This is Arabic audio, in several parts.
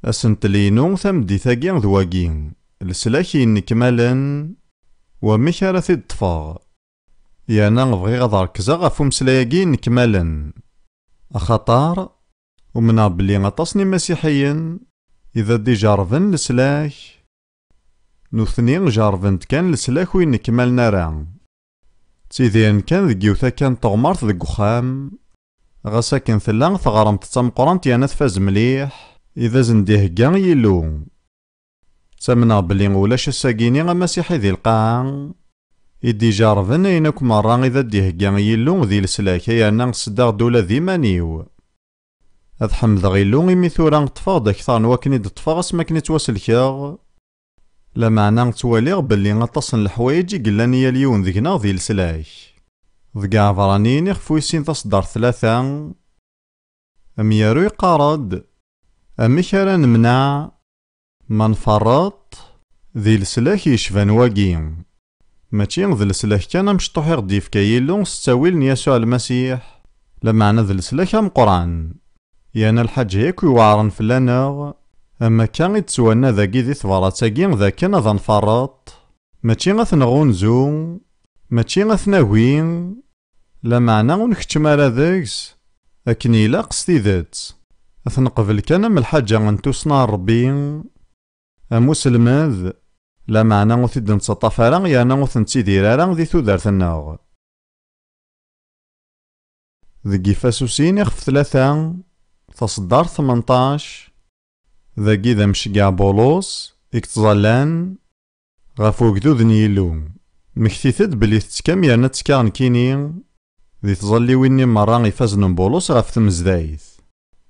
أسنتلينو تمديثاكي ذواكي لسلاكي نكمالا وميك راه تيطفاغ يانا بغيغ ad ركزا غف ومسلاياكي نكمالا أخطار ومنا بلي غطاسني مسيحيين إذا دي جارفن لسلاك نوثني جارفنت كان لسلاك وين نكمالنا راه تيديرن كان ذكيوثا كان تغمرت ذك وخام غاسا كان ثلا ثغرمت تمقرانت يانا تفاز مليح إذا زنديه كان يلو تمنا بلي ولاش الساقيني مسيحي ذي القاع إدي جارفن أيناك مرة إذا ديه كان يلو ذي لسلاك يانا صداغ دولا ذي مانيو هاد حمد غيلو إمي ثورا طفاغ داك ثان واكني دطفاغ اسما كني تواسلكاغ لا معنى تواليغ بلي غطاسن الحوايج قلان يا اليون ذيكنا ذي لسلاك ذكا عفرانين يخفويسين تصدر ثلاثة أميارو يقارد أميك راه نمنع ما نفرط ذي لسلاك يشفان واقي ماشي ذي لسلاك كان مشطوح يغديف كايلو ستاويل يسوع المسيح لمعنى ذي لسلاك مقران يانا الحاج هيك يوعرن فلانا أما كان يتسوانا ذاكي ذي ثبراتاكي ذا كان ذا نفرط ماشي غثنغونزو ماشي غثناوين لا معنى ونكتشم على ذاكس أكن يلاق ستيذات أثنقبل كان من الحاجة غنتوسنا ربي أمسلماذ لا معنى غثيد نتسطفارا يانا غثنتيديرارا ذي ثودارتنا ذكي فاسوسين يخف ثلاثة تصدر 18 ذاكي ذا مشقع بولوس اكتظلان غفو قدود نيلو مكتيثد بلي تتكام يانا تكان كيني ذي تظلي ويني مرة يفازن بولوس غف تمزدايث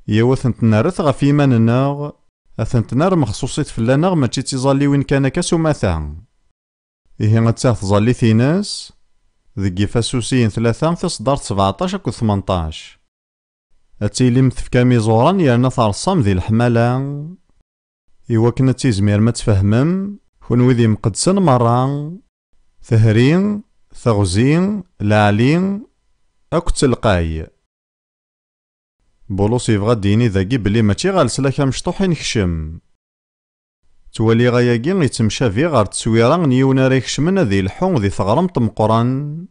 ياوثنت نارث غف يماننا أثنت نار مخصوصيت فلانا ماشي تظلي وين كان كاسو ماثا إيه غتساغ تظلي ثيناس ذكي فاسوسين ثلاثة تصدر 17 أكو 18 أتيلي مثفكا ميزوران يانا ثارصام ذي الحمالة إوا كنا تيزمير ما تفهمم كون ذي مقدسن مرة ثهرين ثغزين لعلين أكو تلقاي بولوس يبغى ديني ذاكي بلي ماشي غالسلاكا مشطوح ينكشم توالي غاياكي يتمشى في غار تسويرا نيونا راه يكشمنا ذي الحون ذي ثغرمط مقران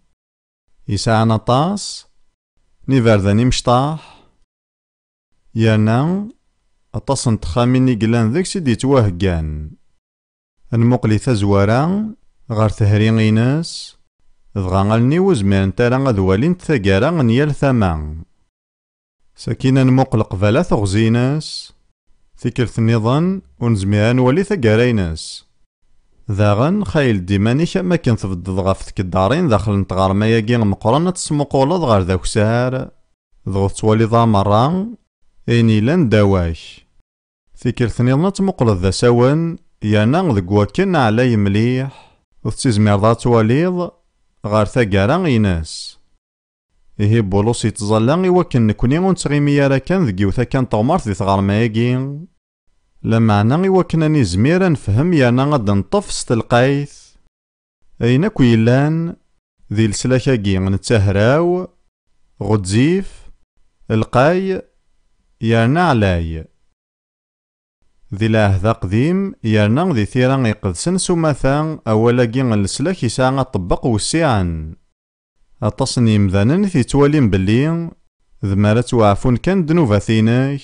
يساعنا طاس نيفارداني مشطاح يانا أطاس نتخاميني قلان ذاك سيدي تواهقان المقلي ثزوارا غار ثهرين غيناس ضغا غالني وزمان تارا غذوالين ثاقارا نيال ثمان ساكينا نموقل قبالا تغزيناس ثكرت النظام ونزميان ولي ثقاريناس ذاغن خايل ديماني كما كان تبدد غافتك الدارين داخل نتغار ماياكي مقرانة تسمقولة غار ذاك سار ضغط توالي ذا مرة ايني لان داواش ثكرت النظام تمقل ذا ساون يانا ذك وكن علي مليح وتزمير ذا تواليض غار ثقارا غيناس إيه بولوس يتظلان إواكن نكوني غنتغيمي راه كان ذكيوثا كان طغمارت ذي ثغار ماياكي لا معنى إواكن أني زميرا نفهم يانا غادا نطف ستلقايث أين كويلان ذي لسلاكاكي غنتهراو غدزيف القاي يانا علاي ذي العهد قديم يانا ذي ثيران يقدسن سماثا أولاكي غنلسلاك يساعا طبق وسيعا أتصني مذانا في توالين بلي ذمارة وعفون كان دنوفا ثيناك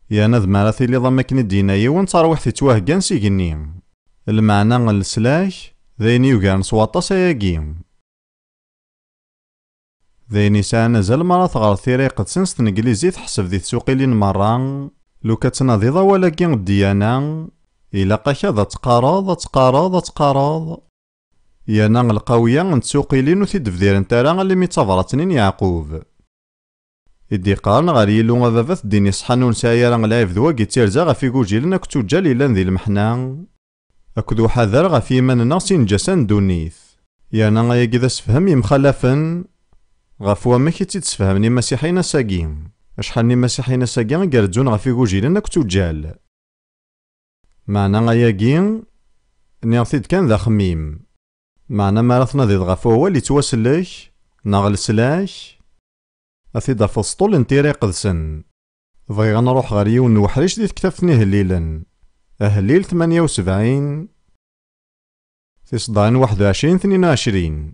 يانا ذمارة ثيلي ضمكني ديناي ونصاروح في توهقان سيقني المعنى غنلسلاك ذيني يوغان سواطا سياقي ذيني ساعة زال مرة ثغار ثيري قد سنست نقليزي تحسب ذي تسوقيلين مرة لو كتناضي ولكن الديانة إلا قاكا ذا تقارض يانا القوية نتسوقيلين وثيد فدير نتارا اللي ميتافراتنين يعقوب إدي قارن غار يلو غذافات ديني صحانون سايا راه لايف ذواكي تيرزا غافي كوجيلنا كتو جالي لان ذي المحنا أكدو حذر غافي يماننا سينجاسان دونيث يانا غاياكي ذا سفهم يمخلفن غافوا ماكي تيتسفهمني مسيحينا ساقين أشحالني مسيحينا ساقين قردزون غافي كوجيلنا كتو جال معنى غاياكي نيغثيد كان ذا خميم معنى ما رثنا ذي ضغافو هو اللي تواسلك ناغل سلاك أثيدا فسطول انتيري قدسن بغيغ نروح غير يون وحريش دي تكتفني هليلا. أهليل 78 تصدعين 21 22.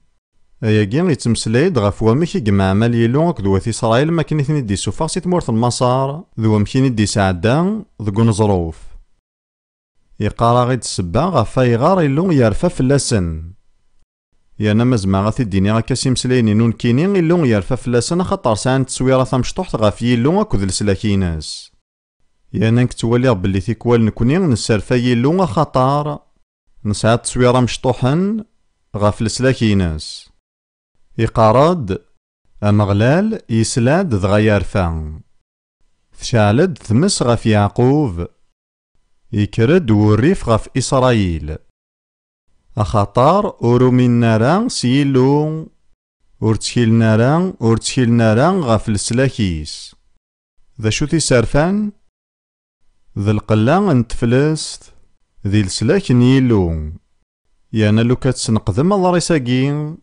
أياكي يتمسلايد غف وامك يجمع عمال يلو أكد وثي إسرائيل ما كان يثني دي سوفاق سي تمورت المسار ذو مكين دي سعدا ذو نظروف. يقارا غيد السبا غف يغار يلو يرفا فلاسن. يانا مزما غاثي الديني غاكاسي مسلايني نون كينين يلو يرفا فلاسن خاطر سان تسويرة ثمشطوحت غف يلو أكد السلاكيناس. يانا نكتواليغ بلي تيكوال نكوني نسرفا يلو خاطر نسعى تصويرة مشطوحن غف السلاكيناس. يقارد أمغلال يسلاد دغا يرفا. تشعلد ثمس غف يعقوب يكرد وريف غف إسرائيل. أخطار أورو من نارا سيلو أورتشيل نارا غف السلاكيس. ذا شو تيسرفان ذا القلا انتفلست ذي السلاك نيلو. يانا لو كتسنقدم الرساقين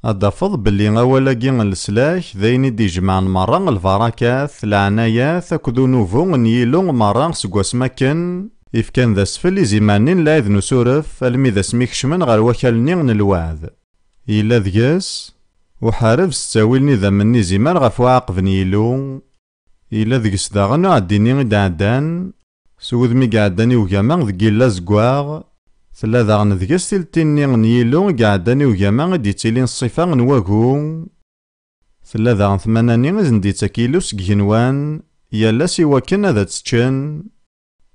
أدافض بلي أولاقي السلاك ذيني دي جمعن مرة الفراكات العنايات أكدو نوفو نيلو مرة سقواس مكان إف كان ذا سفل زمانين لا إذن سورف المي ذا سميكشمن غير وكالني الوعد. إلا ذياس وحارف ستاويلني ذا مني زمان غف وعقب نيلو. إلا ذيس داغن عديني دعدان سود مي قعداني وجامع ذكي لا زقواغ. ثلا داغن ذياس تلتيني نيلو قعداني وجامع ديتيلين الصفا نواكو. ثلا داغن ثماناني زندي تاكيلو سكينوان يالا سوا كان هذا تتشن.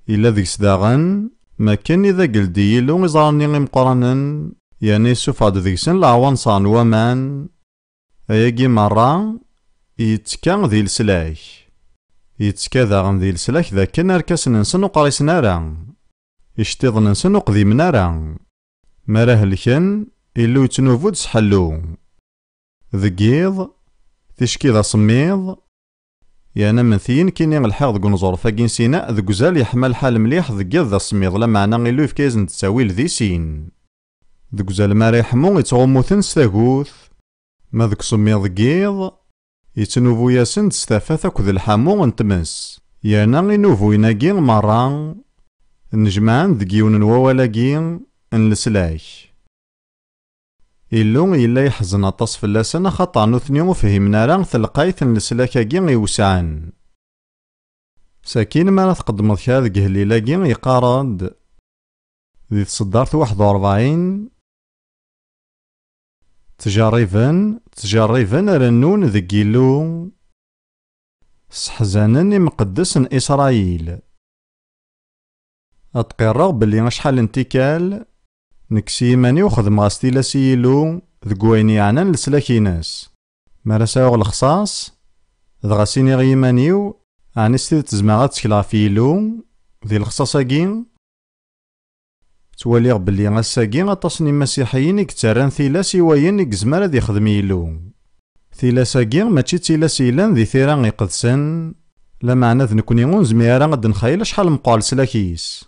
إلا ذيس داغن ما كان إذا قلدي يلو إزارني مقرانا يعني سوفاد ذيسن العوان صان ومان. أياكي مرة يتكا ذي السلاك يتكا داغن ذي السلاك ذا كان ركاس ننسن وقريس نارا يشتيض ننسن وقديم نارا مراه الكن إلو يتنوفود سحلو ذقيض تشكي ذا صميض. يانا منثيين كيني الحاغ ذق نزور فاقين سيناء ذق زال يحمل حال مليح ذقيض ذا الصميض لا معنى إلو يفكايزن تساويل ذي سين. ذق زال ما ريحمو يتغموثن ستاقوث ما ذق صميض ذقيض يتنوفو ياسن تستافاث أكد الحامو انتمس. يانا ينوفو يناقين مرة نجمعان ذقيون نواوالاقين نلسلاك. إلو إلا يحزن أطاس فلاسن خاطر نوثني وفهمنا راه تلقايت نلسلاكاكي يوسعان. ساكين ما تقدمض كا ذق هليلاكي يقارد ذي تصدرت 41 تجربن رنون ذقيلو سحزانن مقدس إسرائيل. أتقرر بلي شحال انتكال نكسي ماني وخدم غاستيلا سيلو ذقويني عنان لسلاكيناس مارساوغ الخصاص ذغاسيني غيمانيو عني ستيد تزماغات تكلا فيلو ذي الخصاصاكين. تواليغ بلي غاساكين أطاسني مسيحيين يكتران ثيلاسي وين يكزمار ذي خدميلو. ثيلاساكين ماشي تيلاسيلان ذي ثيران يقدسن لا معنى ذ نكوني غنزميرا غد نخيل شحال مقال سلاكيس.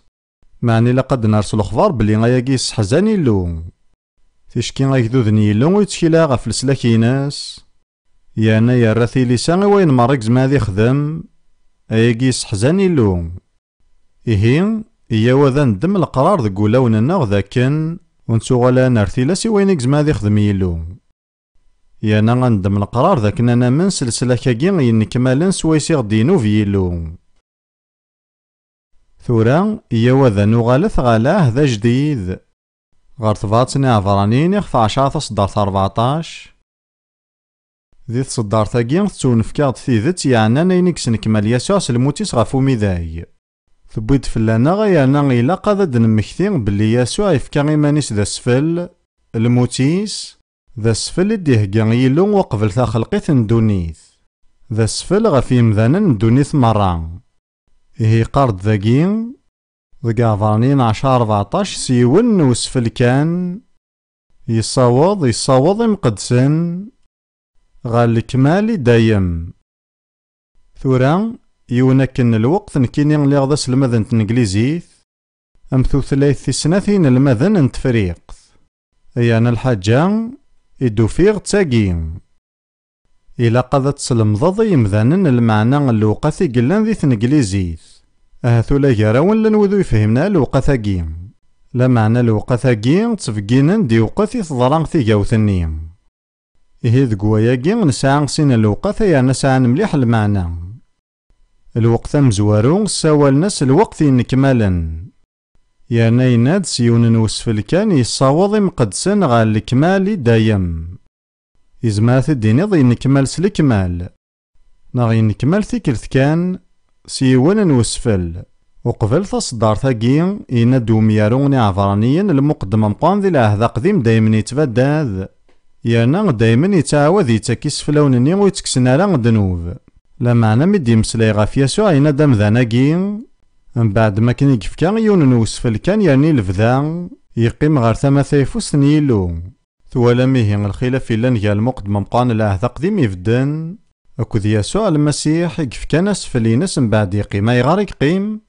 معني لقد نرسل اخبار بلي غاياكيس حزاني لو تشكي غايكدوذني لو يتكيلا غف السلاكيناس. يانا يراثي لسان وين مريك زما ذي خدم اياكيس حزاني لو. إهين إيا وذا ندم القرار ذا قولاوننا ذاكن ونسوغالا نرثي لاسي وينك زما ذي خدم يلو. يانا غندم القرار ذاك انا من سلسلة كاكي ينكمالن سويسي غدينو فيلو. ثورا إيا وذا نغالث غالاه ذا جديد غار تفاطني عفرانين يخف 10 تصدرت 14 ذي تصدرت اكي تونفكاض ثيذت يعني انا ينكس نكمال يسوع سلموتيس غافو ميداي. ثبيت فلانا غيانا إلا قاد نمكثين بلي يسوع يفكا إيمانيس ذا سفل الموتيس ذا سفل ديهكا يلو وقبل ذا خلقيت ندونيث ذا سفل غف يمذانا ندونيث مرة. إهي قارد ذاكين ذكا عفرانين 10 14 سيون وسفل كان يصاوض مقدسن غال الكمال دايم. ثورا يونكن الوقت نكيني غلي غدا سلمذن تنجليزيث أمثو ثلاث سنتين المذن نتفريق. أيانا الحاجة إدو فيغ تاقين إلا قد تسلمضض يمذانن المعنى اللوقاثي قلان ذي تنقليزيث. أهثولا جراون لنوذو يفهمنا لوقاثاقي. لا معنى لوقاثاقي تفقينن دي وقاثي تضران ثيقاوثني. إيه ذقواياقي نسعى سين اللوقاثا يا نسعى مليح المعنى. الوقت مزوارو سوالناس الوقت نكمالا. يعني يناد سيون نوسفل كان يصاوض مقدسن غا الكمال دايم. إزمات الدينيض ينكمال سلكمال. ناغ ينكمال ثيكلث كان سيون نوسفل. وقبل تصدار ثاقي ينادو مياروني عفرانيا المقدم مقام ذي العهد قديم دايما يتبداد. يانا دايما يتعاوذ يتاكيس فلونني ويتكسنا لا دنوب. لا معنى مدي مسلاي غاف يسوع ينادم ذاناقي. من بعد ما كان يكفكا يون نوسفل كان يعني الفذا يقيم غير ثما ثيفوس نيلو. ثوالا ميه الخلاف إلا نجا المقدم مقان العهد قديم يفدن. أكد يسوع المسيح يكفكا ناس فليناس من بعد يقيم يغار يقيم.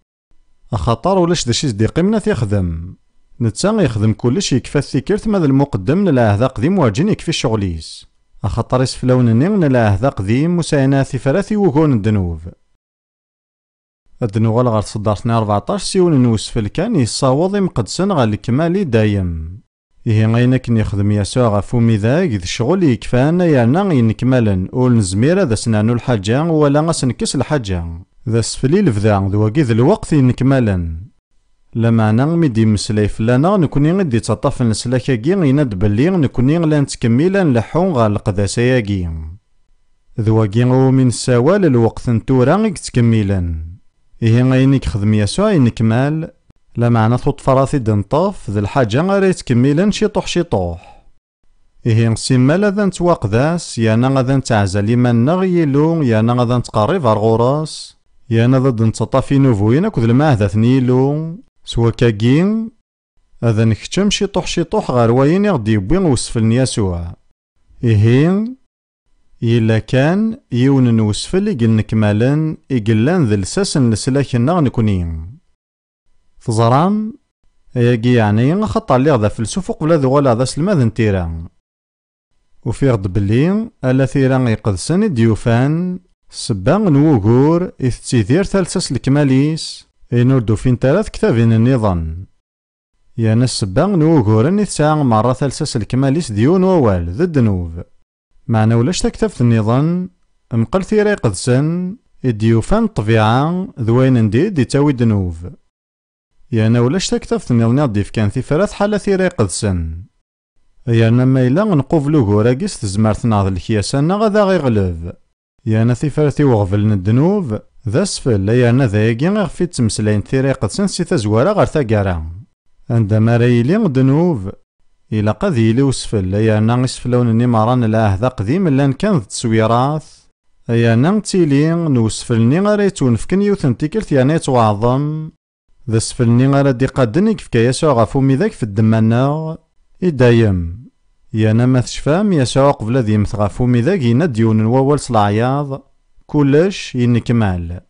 أخطر ولاش داشيز دي قيمنا تيخدم. نتا يخدم كلش يكفى الثيكرت ماذا المقدم من العهد قديم واجين يكفي شغليس. أخطر يسفلونني من العهد قديم مساينا ثفراثي وكون الدنوب. الدنوغ غير صدارتنا 14 سيون نوسفل كان يصاوض مقدسن غا الكمالي دايم. إيه غاينا كن يخدم يسوع غا فومي ذاك ذي الشغل يكفانا يانا ينكمالا أول نزميرا ذا سنانو الحاجة ولا غاسنكس الحاجة. ذا سفلي لفذا ذواقي ذا الوقت ينكمالا. لما نغمدي مسلاي فلانا نكوني غدي تطاف نسلاكاكي يناد بلي نكوني غلا نتكميلا نلحو غا القداساياكي. ذواقي غو من السوال الوقت نتورا يتكميلا. إيه غاينيك خدم يسوع ينكمال. لا معنى ثوط فراثي دنطاف ذا الحاجة غير يتكميلا شيطوح شيطوح. إيه نسيما ذا نتواقداس يانا غادا نتعزل يمانا غيلو يانا غادا نتقرب غراس يانا ضد نتطافي نوفوين أكد المعهدة ثنيلو. سوا كاكين هذا نكتم شيطوح شيطوح غير واين يغدي يبوين وسفل يسوع. إيه إلا كان يون نوسفل يقل نكمالا يقلان ذا الساسن لسلاكنا نكونين. تزرام ياقي يعني خطا اللي غدا فلسوف قبل ذو غلا ذا سلماذ نتيرا. وفي غد بلي ألا ثيرا يقدسن ديوفان سبا نوغور إذ تيثير ثالثاس الكماليس إنوردو فين ثلاث كتابين النظام. يعني السبا نوغورن إذ ساعة مرة ثالثاس الكماليس ديون ووال ذا الدنوب. معنى ولاش تكتب النظام مقل ثيرا يقدسن الديوفان الطبيعة ذوين نديد يتاوي دنوب. يعني ولاش تكتب النظام كان ثفرات حالة ثيرا يقدسن. يعني ما إلا نقوفلو غوراكيس تزمارت ناض الكياسانا غدا غيغلب. يعني ثفرتي وغفلن الدنوب ذا سفل يعني ذايقي غفي تمسلاين ثيرا يقدسن سي تزوارا غير ثاقارا. عندما رايلي دنوب إلا قد يلي وسفل يعني يسفلونني مران العهد قديم لان كان تسويراث. يعني تيلي نوسفلني غير يتونفكن يوثن تيكلت يعني يتوعظم. ذا سفلني غير دي قدني كيف يسوع غفومي ذاك في الدمانا إدايم. يعني ما تشفام يسوع قبل ذي مثغفومي ذاك يناد ديون ووال صلاعياض كلش ينكمال.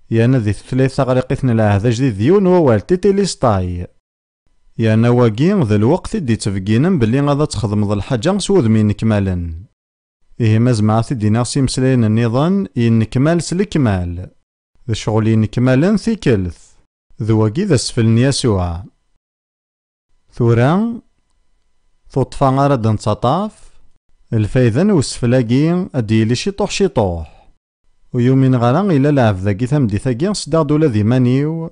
يعني ذي ثلاثة غريقتنا العهد جديد ديون ووال تيتيلي سطاي. يعني واقين ذا الوقت دي تفقينا بلي غادا تخدم ذا الحاجة سوذ من نكمالا. إيه مزمعت دينا سيمسلين النظام ينكمال سلكمال. ذا شغل ينكمالا ثيكلث. ذواقي ذا سفلن يسوع. ثورا ثوطفا غارد نتطاف الفايذن وسفلاقي أديلي شيطوح شيطوح. ويومين غارا إلا لعب ذاقي ثمدي ثاقي صداغ دولا ذي مانيو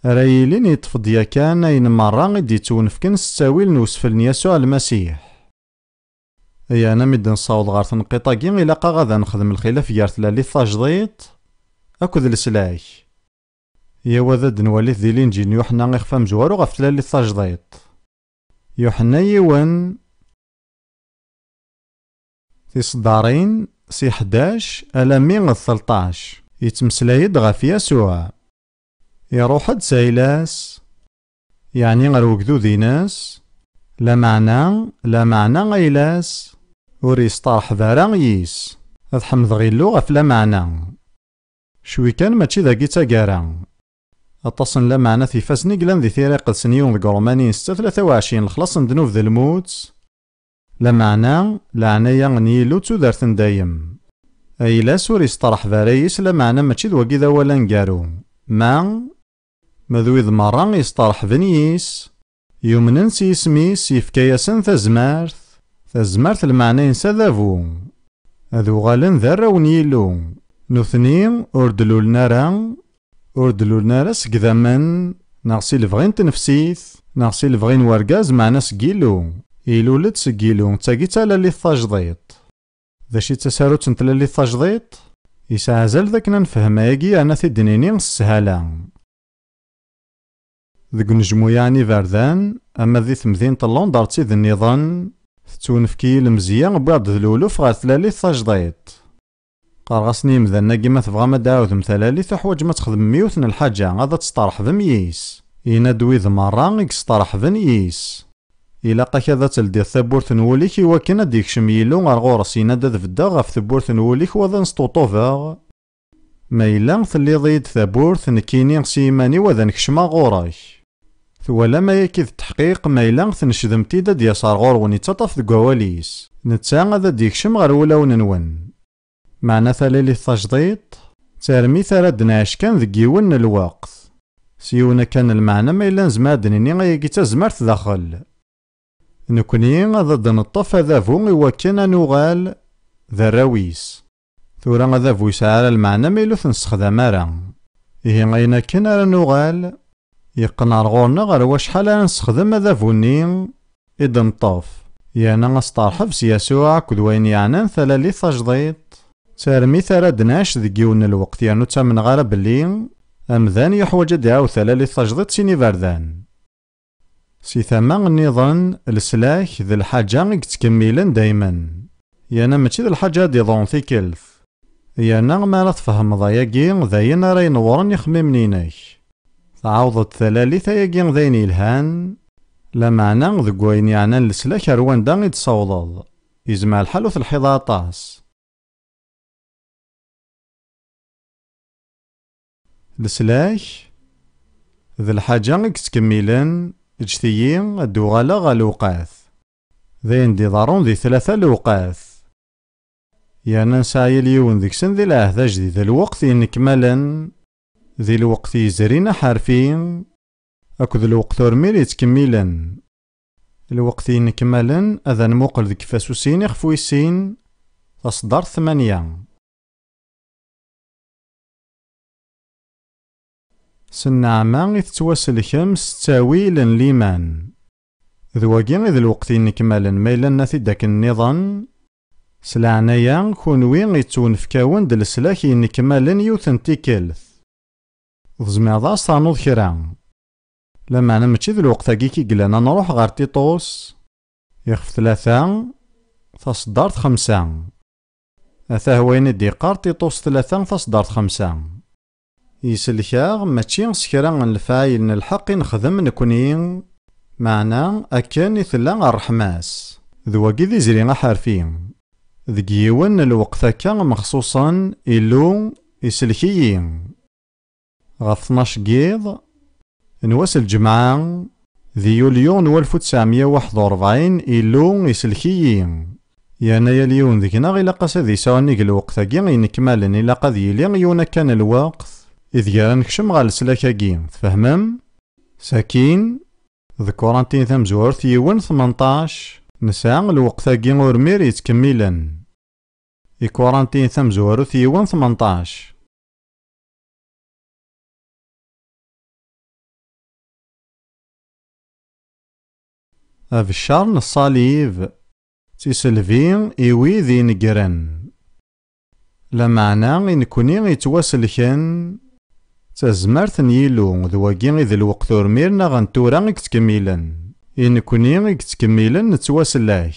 رايلين يطفض ياكان أين مرة غدي تونفكن ستاويل نوسفلن يسوع المسيح. أي أنا مد نصاوض غار تنقيطاقي إلا قا غادا نخدم الخلاف يارت لالي الثاجضيط أكد السلاك. يا وذا دنوالي ذي لينجين يوحنا غيخفى مجوارو غف لالي الثاجضيط. يوحنا يوان في صدارين سي 11 ألا 113 يتمسلايد غف يسوع. يروح هاد سايلاس يعني غير وكدو ذي ناس لا معنى غيلاس وريس طارح ذارا غيس هاد حمد غيلو غف لا معنى شوي كان ماشي ذاكي تاقارا اتصن لا معنى في فاسني قلان ذي ثيري قدسن يوم ذي قرمانين 23 الخلاص ندنوف ذي الموت لمعنى لعنايا نيلو تودرت دايم. أيلا سور يسطرح فاريس لمعنى ماشي دواكي ذا ولا نقارو. ما مذويذ مرة يسطرح فنيس يمنن سيسميس يفكاياسن تزمارث المعنى ينسى ذافو. هذو غالن ذرا ونيلو نثني أردلولنا را سكذامن ناغسي لفغين تنفسيث ناغسي لفغين ورقاز معنا سكيلو إيلولد سكيلو تاقي تالالي الثاجضيط. ذا شي تساروت نتلالي الثاجضيط يسعزل ذاك نفهم ايكي انا تدنيني السهالة. ذاك نجمو يعني فردان اما ذي ثمذين طلون دارتي ذي النظام تتونفكي المزيان بعد ذلولوف غير تلالي الثاجضيط. قارغسني مذانا كيما تبغى ما داعوذ مثلالي تحواج ما تخدم ميوثن الحاجة غادا تسطرح بميس ينادوي ذ مرة يكسطرح بنيس. إلا كذا تلدي ثبورت نوليك وكنا ديك شميلو غير غورس ينادى فدا غاف ثبورت نوليك وذا نسطوطوفا. ما إلا ثلي ضيد ثبورت نكيني سيماني وذا نكشما غوراك. ثوالا ما يكيد التحقيق ما إلا ثنشدمتي دا ديسار غور وني تطف دقواليس نتا غادا ديك شم غير ولاو ننون. معنى ثلالي التجديد ترمي ثردنا كان ذكيون الوقت سيونا كان المعنى ما إلا نزمادنيني غايكي تزمرت داخل. نكوني غادا نطف هذا فو إواكنا نوغال ذا راويس ثورا غادا فو يسعى المعنى ما إلو تنسخدم راه إيه غاينا كنا راه نوغال يقنا رغورنا غير واش حالا نسخدم هذا فوني إذا نطف يانا غاسطرحف سياسوع كدوين يعنان ثلالي التجديد ترمي ثردناش ذكيون الوقت يانو تامن غالا بلي أمذان يحوج دعاو ثلالي التجديد سيني باردان. سي ثما النظام السلاح ذي الحاجة يتكملن دايما يانا ماشي ذي الحاجة دي ضون ثيكلث يانا ما لا تفهم ضاياكي ذاين راه ينورن يخمم منينك تعاوضت ثلالي ثاياكي ذاين يلهان لا معنى ذك وين يعني السلاح روان دا يتصوضض يزمع الحال في الحيضة طاس. السلاح ذي الحاجة يتكملن اجتيين الدوغالة غالوقاث ذين دي ضارون ذي ثلاثة لوقاث يانا نسعي اليون ذيكسن ذي العهد جديد ذي الوقت ينكملن ذي الوقت يزرين حارفين أكو ذي الوقت ورميل يتكملن الوقت ينكملن أذا نموقل ذي كفاسوسين يخفويسين تصدر 8 سنعما يتتواسل خمس تاويل ليمان ذواقي ذي الوقت ينكملن ميلان ناثي داك النظام سلعنايا كونوين يتونفكاون دل السلاح ينكملن يوثن تيكلث ضزمي ضاس تانوض كرا لما أنا ماشي ذي الوقت كي قلنا نروح غار تيطوس يخف 3 تصدرت 5 أثا هوين ديقار تيطوس 3 تصدرت 5 يسلكاغ ماشي سكرا الفايل الحق نخدم نكونين معنا أكان يثلا الرحماس ذواقي ذي زرينا حارفين ذكيون الوقت كان مخصوصا إلو يسلكيين غف 12 قيض نواس الجمعة ذي يوليو نوا 1941 إلو يسلكيين يانا يليون ذيكنا غيلا قاس ذي سوانيق الوقت كي ينكمالن إلا قد يلي يونا كان الوقت إذ جارا نكشم غال السلاكاكي تفهمم ساكين ذكورانتين ثمزور ثيون 18 نساء الوقتاكي ورمير يتكملن إكورانتين ثمزور ثيون 18 في الشهر الصليب تيسلفين إيوي ذي نقرن لمعنى نكوني يتواسلكن تزمرت نيلو ذواقي ذي الوقت ورميرنا غنتورا يتكملن نكوني يتكملن نتواسلاك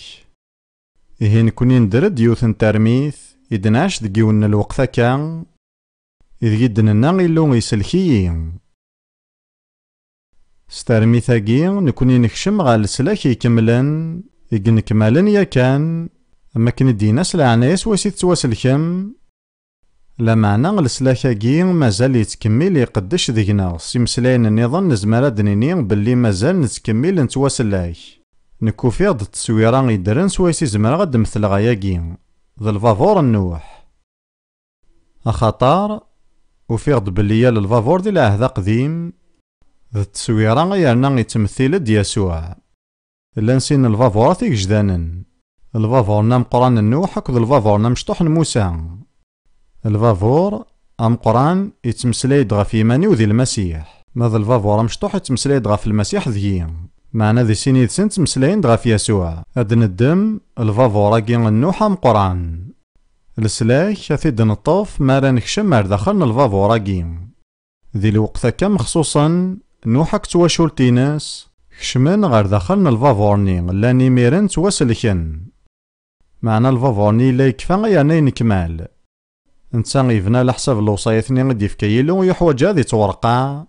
إيه نكوني ندرد يوثن ترميث إدناش دقيون الوقت كان إذ جدنا إلو يسلكيين سترميثاكي نكوني نكشم غال السلاك يكملن نكملن يا كان أما كن دينا سلعنايس واسي تتواسلكم لا معنى السلاكاكي مازال يتكمل يقدش ذيكنا سيمسلاين النظام نزمرا دنيني باللي مازال نتكمل نتواسلاك نكو فيها د التصويرة يدرن سويسي زمرا غد مثلغ ياكي ذا الفافور النوح، أخطار وفيغ بليا للفافور دي العهد قديم ذا التصويرة يرنا يتمثل د يسوع. لانسين الفافورات يجدانن، الفافورنا مقران النوح أكد الفافورنا مشطوح موسى. الفافور أمقران يتمسلايد غا في يماني وذي المسيح، ماذا الفافور مشطوح يتمسلايد غا في المسيح ذي معنى ذي سينيد سن تمسلايد غا في يسوع. هاد ندم الفافور كي النوح أمقران السلاك أثيد نطوف مارا نكشم مار داخلنا الفافور كي ذي الوقت كم خصوصا نوحك تواشولتيناس كشمن غير داخلنا الفافورني لاني ميرن تواسلكن. معنى الفافورني لا يكفى يعني نكمال انسان يفنى لحساب الوصايتني غدي فكايلو يحوج هذي توقع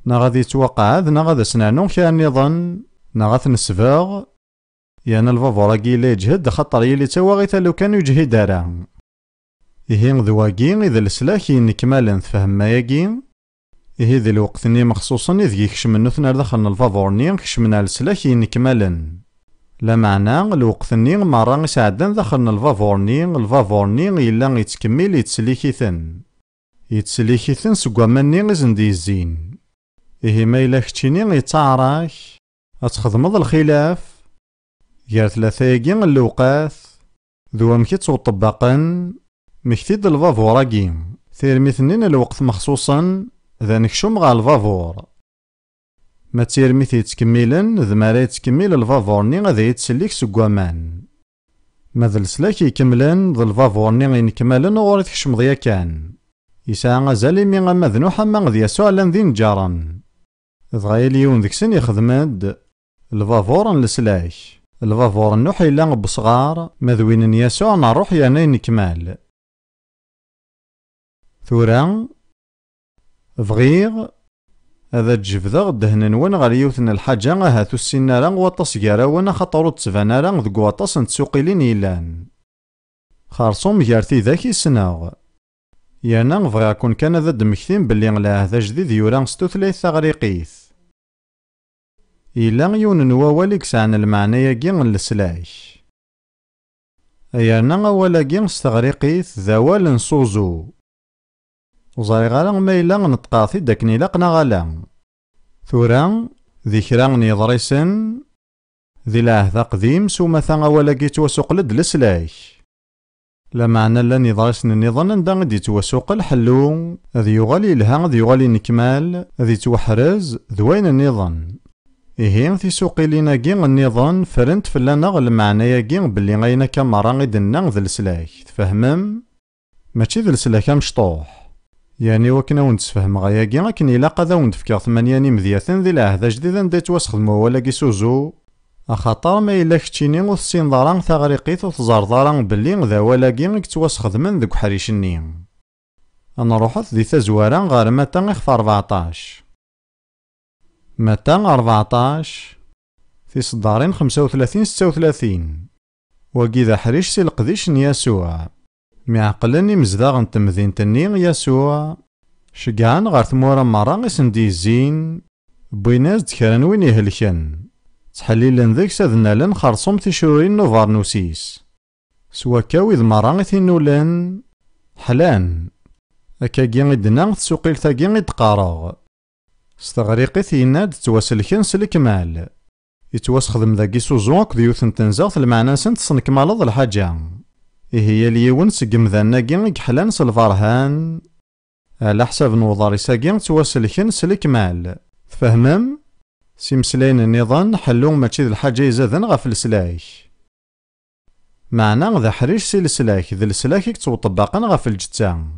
نا غادي توقع نا غادا سنانو كان يظن نا غاث نسفاغ يعني الفافوراكي لا يجهد خاطر يلي تواغيتا لو كان يجهد راه يهين ذواكي إذا السلاكي نكمال نفهم ماياكي إيه ذي الوقت ني مخصوصا إذ يكشمن نثنى دخلنا الفافورني كشمنا السلاكي نكمالا لا معنى الوقت ني مرة يساعدن دخلنا الفافورني إلا يتكمل يتسليكيثن سقوامني غزندي الزين. إيه ما إلا كتشيني يتعراك أتخدمض الخلاف غير ثلاثاكي اللوقات ذو مكيت وطبقا مكتيد الفافوراكي ثيرميثنين الوقت مخصوصا ذا نكشم غا الفافور ما تيرميث يتكملن ذ مارا يتكمل الفافورني غادا يتسليك سقوامان ماذا السلاك يكملن ذا الفافورني غينكملن وغور تكشم ضيا كان يسعى غزالي مي غما ذنوحا ما غدي يسوع لان ذي نجارن ذغايليون ذكسن يخدمد الفافور لسلاك الفافور النوح إلا بصغار مذوين يسوع نروح يعني نكمال. ثورا فغيغ هذا تجفذا دهن نون غير يوثن الحاجة هاتو السنارا غواطاس ياراونا خاطرو تسفانارا ذك غواطاس نتسوقيلين يلان خارصوم جارتي ذاكي سناغ يانا بغا كون كان ذا دمكتين بلي غلا هذا جديد يوران ستوثليث ثغريقيث إلا يون نواواليك سعن المعنى يجين لسلاك أيانا أولا جين ستغريقيث ذوال نصوزو وزاري غالا ما إلا نتقاثي داكني لاقنا غالا ثورا ذكران يضريسن ذي العهد قديم سوما ثا أولا جيت وسوقلد لسلاك لا معنى لا نضرسن النظام دا غدي توسوق الحلو ذي يغالي لها ذي يغالي نكمال ذي توحرز ذوين النظام إيه في سوقي لينا كين النظام فرنت فلانا المعنى كين باللي غاينا كمرا غيدنا ذا السلاك تفهمم ماشي ذا السلاك مشطوح يعني وكنا ونتفهم غايا كين لكن إلا قذا ونتفكر 8 مذياثن ذي العهد جديدا دا توسخدمو ولا كيسوزو أخاطر ما إلا كتشيني وثسين ضاران ثغريقيث وتزار ضاران باللي ذا ولا كين كتوسخدمن ذوك حريشني أنا روحت ذي تزوارا غير متى غيخف 14 متى 14 في صدارين 35 36 وكي ذا حريش سي القديش يسوع معقلني مزداغ نتمذين تني يسوع شقعان غير ثمورا مرا غيسندي الزين بويناز دكران وين يهلكن تحليلن ذيك سادنا لن خرصوم تشرورين نوفارنوسيس سوا كاويذ مرا غيثينولن حلان أكا كين إدنا تسوقيل تا كين إدقارغ استغريقي ثيناد تواسلكن سلكمال يتواسخدم ذاكي سوزوك ديوثن تنزاغ المعنى سنت صنكمالض الحاجة هي ليون سقم ذانا كين كحلان سلفارهان على حساب نوضاري ساكين تواسلكن سلكمال تفهمم سيمسلين النظام حلو ماشي ذا الحاجة يزادن غا في السلاك معنى ذا حريش سي السلاك ذا السلاك يكتوطبقن غا في الجتان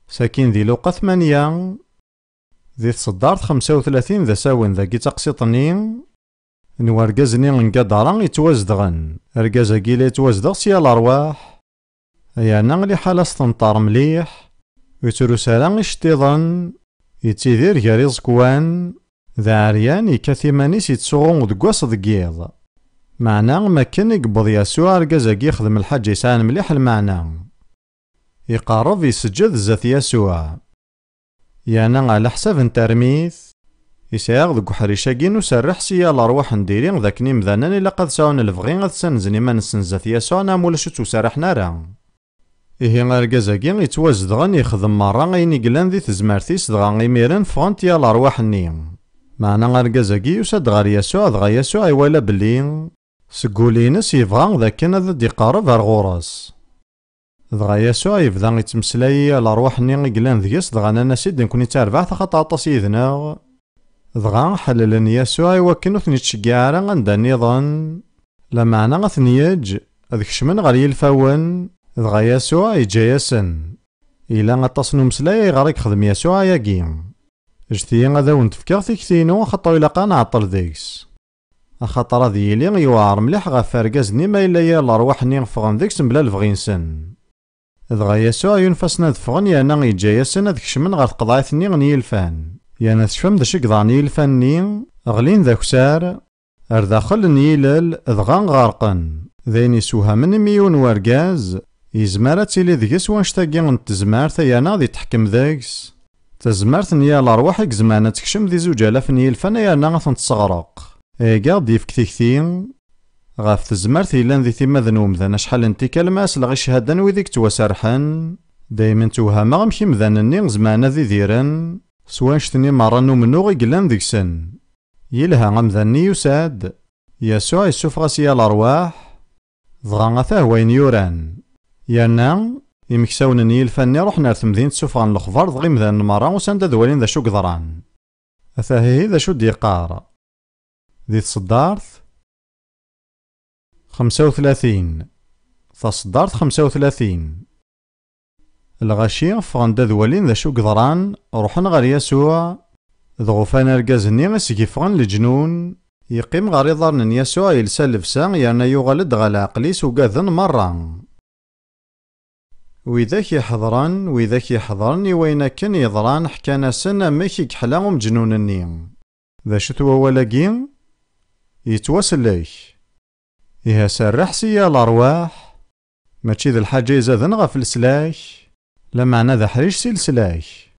ساكين ذي لوقا 8 ذي تصدارت 35 ذا ساون ذاكي تقسيطني نوارقازني نقدران يتوازدغن رقازا كيلا يتوازدغ سيا الأرواح أيانا لي حالة استنطار مليح يتروسالان يشتيضن يتيذير غير زكوان ذا عريان يكاثيمانيس يتسوغون دقواس دقيض معنى ما كان يقبض يسوع رقازا كي يخدم الحاج يسعان مليح المعنى يقارب يسجد ذات يسوع يعني على حساب الترميث يساغ ذك حريشاكي نسرح سيا الأرواح نديرين ذاك نمذانا إلا قد ساون الفغين غد سنزني ما نسنزات يسوع نامولاش توسارحنا راه. إيه غاركازاكي يتوازدغن يخدم مرة غين يقلان ذي تزمارتيس دغا غيميرن فغنت يا الأرواح النيم. معنا غاركازاكي يساد غار يسوع دغا يسوع يوالا بلي سكولينس يبغى ذاك هذا يقارب ار غوراس. دغا يسوع يبدا يتمسلاي الأرواح النيم يقلان ذيس دغا أنا سيد نكوني تاربع خاطر عطاس يذنا. دغا حللن يسوع يوكنو ثني تشجع راه عندها نظام لا معنى غثنياج هذاك شمن غير يلفاون دغا يسوع يجايسن إلا غتصنو مسلايا يغريك خدم يسوع ياكي اجتيا غادا ونتفكر تيكتينو خاطر إلا قا نعطل ديكس خاطر هذا يلي يوعر مليح غا ركازني ما إلا يا الأرواح ني فغن ديكس بلا الفغينسن دغا يسوع ينفسنا دفغن يانا يجايسن هذاك شمن غير تقضايثني غني يلفان يعني تشفم داش يقضاني الفني غلين ذاك سار ارداخل نيلل ذغان غارقن ذين يسوها من ميون ورقاز يزمارة تيلي ذيكس وانشتاقي نتزمار ثيانا ذي تحكم ذاكس تزمارت نيا الأرواح يكزمانا تكشم ذي زوج آلاف نيل فنيانا غاثن تسغرق ايقا ضيف كثيكثين غاف تزمارت يلان ذي ثيما ذنوم ذانا شحال انتي كلماس لغي شهادان وذيك توسارحن دايما توهما غمشي مذانني زمانا ذي ذيرن سوانشتني مرة نومنو غيقلان ذيكسن يلها غمذني يساد يسوع يسوفغاس يا الأرواح ضغا غاثاه وين يوران يانا يمكساون يلفاني روحنا تمدين تسوفغان الخضر دغي مذان مرة وساندا دوالين ذا شو قدران أثاهي ذا شو ديقار ذي تصدارت 35 تصدارت 35 الغاشي فغن دا دوالين ذا شو قدران روحنا غير يسوع ذغفان ركازني اسكيفغن لجنون يقيم غير يضرن يسوع يلسى لفسان يانا يغلد غا العقليس وقاذن مرة وذاك يحضرن وين كان يضران حكانا سنة ميكي كحلاهم جنونني ذا شتوا ولاقين يتوسليك إيها سرح سيا الأرواح ماشي ذا الحاجة يزادن غا في السلاك لا معنى ذا حريش سي السلاك